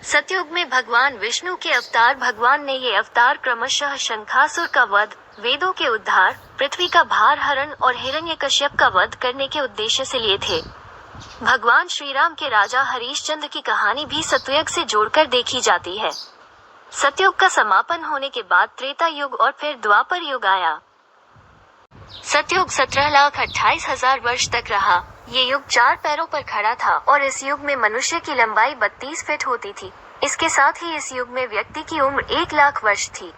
सतयुग में भगवान विष्णु के अवतार। भगवान ने ये अवतार क्रमशः शंखासुर का वध, वेदों के उद्धार, पृथ्वी का भार हरण और हिरण्यकश्यप का वध करने के उद्देश्य से लिए थे। भगवान श्री राम के राजा हरिश्चंद्र की कहानी भी सतयुग से जोड़कर देखी जाती है। सतयुग का समापन होने के बाद त्रेता युग और फिर द्वापर युग आया। सतयुग 17,28,000 वर्ष तक रहा। ये युग 4 पैरों पर खड़ा था और इस युग में मनुष्य की लंबाई 32 फीट होती थी। इसके साथ ही इस युग में व्यक्ति की उम्र 1 लाख वर्ष थी।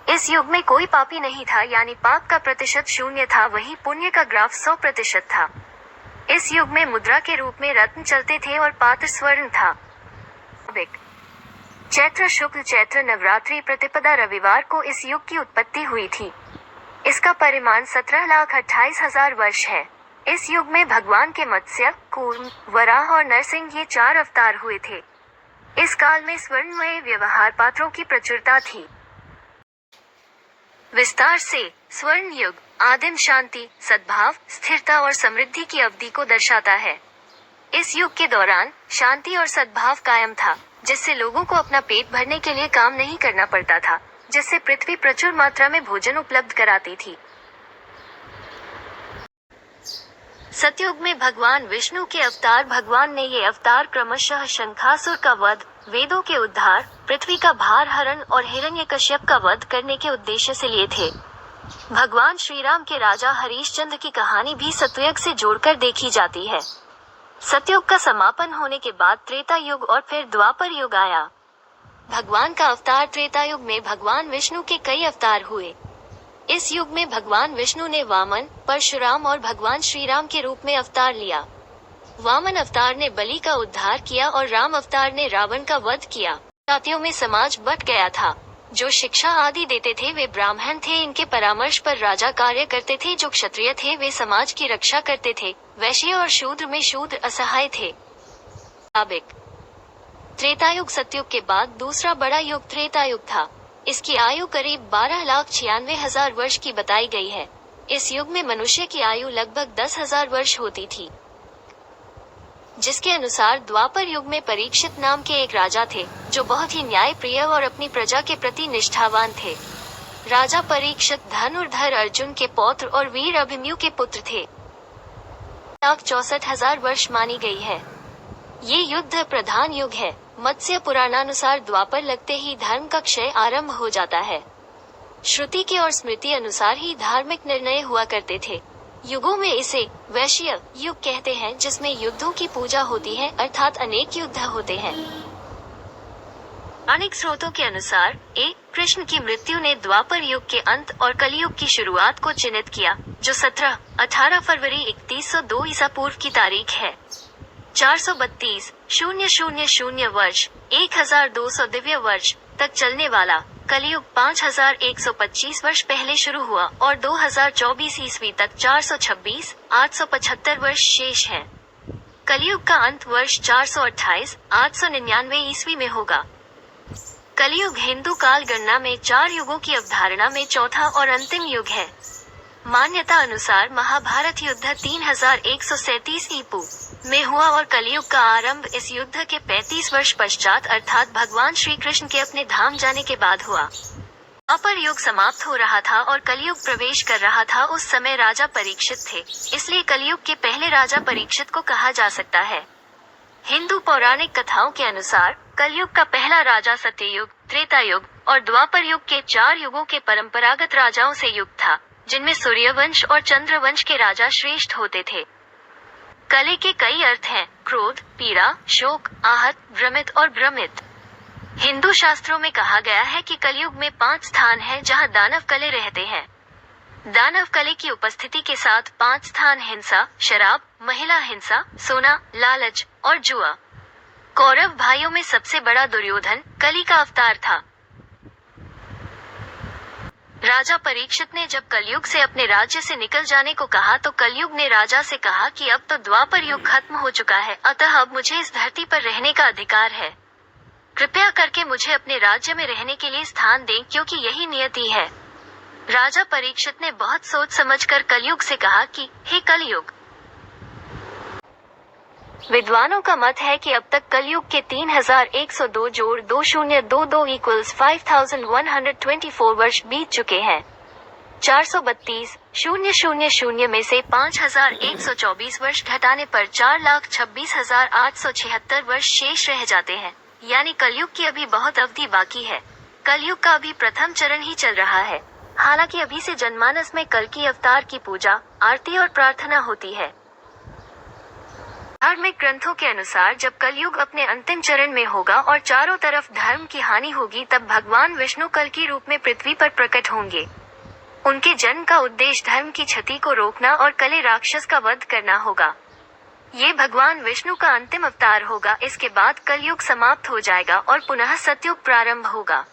इस युग में कोई पापी नहीं था, यानी पाप का प्रतिशत 0 था, वहीं पुण्य का ग्राफ 100% था। इस युग में मुद्रा के रूप में रत्न चलते थे और पात्र स्वर्ण था। चैत्र शुक्ल चैत्र नवरात्रि प्रतिपदा रविवार को इस युग की उत्पत्ति हुई थी। इसका परिमाण 17,28,000 वर्ष है। इस युग में भगवान के मत्स्य, कूर्म, वराह और नरसिंह ये 4 अवतार हुए थे। इस काल में स्वर्णमय व्यवहार पात्रों की प्रचुरता थी। विस्तार से स्वर्ण युग आदिम शांति, सद्भाव, स्थिरता और समृद्धि की अवधि को दर्शाता है। इस युग के दौरान शांति और सद्भाव कायम था, जिससे लोगों को अपना पेट भरने के लिए काम नहीं करना पड़ता था, जिससे पृथ्वी प्रचुर मात्रा में भोजन उपलब्ध कराती थी। सतयुग में भगवान विष्णु के अवतार। भगवान ने ये अवतार क्रमशः शंखासुर का वध, वेदों के उद्धार, पृथ्वी का भार हरण और हिरण्यकश्यप का वध करने के उद्देश्य से लिए थे। भगवान श्री राम के राजा हरिश्चंद्र की कहानी भी सतयुग से जोड़कर देखी जाती है। सतयुग का समापन होने के बाद त्रेता युग और फिर द्वापर युग आया। भगवान का अवतार त्रेता युग में भगवान विष्णु के कई अवतार हुए। इस युग में भगवान विष्णु ने वामन, परशुराम और भगवान श्री राम के रूप में अवतार लिया। वामन अवतार ने बलि का उद्धार किया और राम अवतार ने रावण का वध किया। जातियों में समाज बट गया था। जो शिक्षा आदि देते थे वे ब्राह्मण थे, इनके परामर्श पर राजा कार्य करते थे। जो क्षत्रिय थे वे समाज की रक्षा करते थे। वैश्य और शूद्र में शूद्र असहाय थे। त्रेतायुग सतयुग के बाद दूसरा बड़ा युग त्रेतायुग था। इसकी आयु करीब 12,96,000 वर्ष की बताई गई है। इस युग में मनुष्य की आयु लगभग 10,000 वर्ष होती थी। जिसके अनुसार द्वापर युग में परीक्षित नाम के एक राजा थे, जो बहुत ही न्यायप्रिय और अपनी प्रजा के प्रति निष्ठावान थे। राजा परीक्षित धनुर्धर अर्जुन के पौत्र और वीर अभिमन्यु के पुत्र थे। 1,64,000 वर्ष मानी गई है। ये युद्ध प्रधान युग है। मत्स्य पुराणानुसार द्वापर लगते ही धर्म का क्षय आरंभ हो जाता है। श्रुति के और स्मृति अनुसार ही धार्मिक निर्णय हुआ करते थे। युगों में इसे वैश्य युग कहते हैं, जिसमें युद्धों की पूजा होती है, अर्थात अनेक युद्ध होते हैं। अनेक स्रोतों के अनुसार कृष्ण की मृत्यु ने द्वापर युग के अंत और कलयुग की शुरुआत को चिन्हित किया, जो 18 फरवरी 3102 ईसा पूर्व की तारीख है। 432,000 वर्ष 1,200 दिव्य वर्ष तक चलने वाला कलयुग 5,125 वर्ष पहले शुरू हुआ और 2024 ईस्वी तक 426,875 वर्ष शेष है। कलयुग का अंत वर्ष 428,899 ईस्वी में होगा। कलयुग हिंदू काल गणना में 4 युगों की अवधारणा में चौथा और अंतिम युग है। मान्यता अनुसार महाभारत युद्ध 3137 ईपू में हुआ और कलयुग का आरंभ इस युद्ध के 35 वर्ष पश्चात अर्थात भगवान श्री कृष्ण के अपने धाम जाने के बाद हुआ। द्वापर युग समाप्त हो रहा था और कलयुग प्रवेश कर रहा था। उस समय राजा परीक्षित थे, इसलिए कलयुग के पहले राजा परीक्षित को कहा जा सकता है। हिंदू पौराणिक कथाओं के अनुसार कलयुग का पहला राजा सत्ययुग, त्रेतायुग और द्वापर युग के 4 युगों के परंपरागत राजाओं से युग था, जिनमें सूर्यवंश और चंद्रवंश के राजा श्रेष्ठ होते थे। कले के कई अर्थ हैं: क्रोध, पीड़ा, शोक, आहत, भ्रमित और भ्रमित। हिंदू शास्त्रों में कहा गया है कि कलयुग में 5 स्थान हैं जहां दानव कले रहते हैं। दानव कले की उपस्थिति के साथ 5 स्थान हिंसा, शराब, महिला हिंसा, सोना, लालच और जुआ। कौरव भाइयों में सबसे बड़ा दुर्योधन कली का अवतार था। राजा परीक्षित ने जब कलयुग से अपने राज्य से निकल जाने को कहा तो कलयुग ने राजा से कहा कि अब तो द्वापर युग खत्म हो चुका है, अतः अब मुझे इस धरती पर रहने का अधिकार है। कृपया करके मुझे अपने राज्य में रहने के लिए स्थान दें, क्योंकि यही नियति है। राजा परीक्षित ने बहुत सोच समझकर कलयुग से कहा कि हे कलयुग, विद्वानों का मत है कि अब तक कलयुग के 3102 जोड़ 2022 इक्वल्स 5124 वर्ष बीत चुके हैं। 432,000 में से 5124 वर्ष घटाने पर 4,26,876 वर्ष शेष रह जाते हैं, यानी कलयुग की अभी बहुत अवधि बाकी है। कलयुग का अभी प्रथम चरण ही चल रहा है। हालांकि अभी से जनमानस में कल की अवतार की पूजा, आरती और प्रार्थना होती है। धार्मिक ग्रंथों के अनुसार जब कलयुग अपने अंतिम चरण में होगा और चारों तरफ धर्म की हानि होगी, तब भगवान विष्णु कल की रूप में पृथ्वी पर प्रकट होंगे। उनके जन्म का उद्देश्य धर्म की क्षति को रोकना और कले राक्षस का वध करना होगा। ये भगवान विष्णु का अंतिम अवतार होगा। इसके बाद कलयुग समाप्त हो जाएगा और पुनः सतयुग प्रारंभ होगा।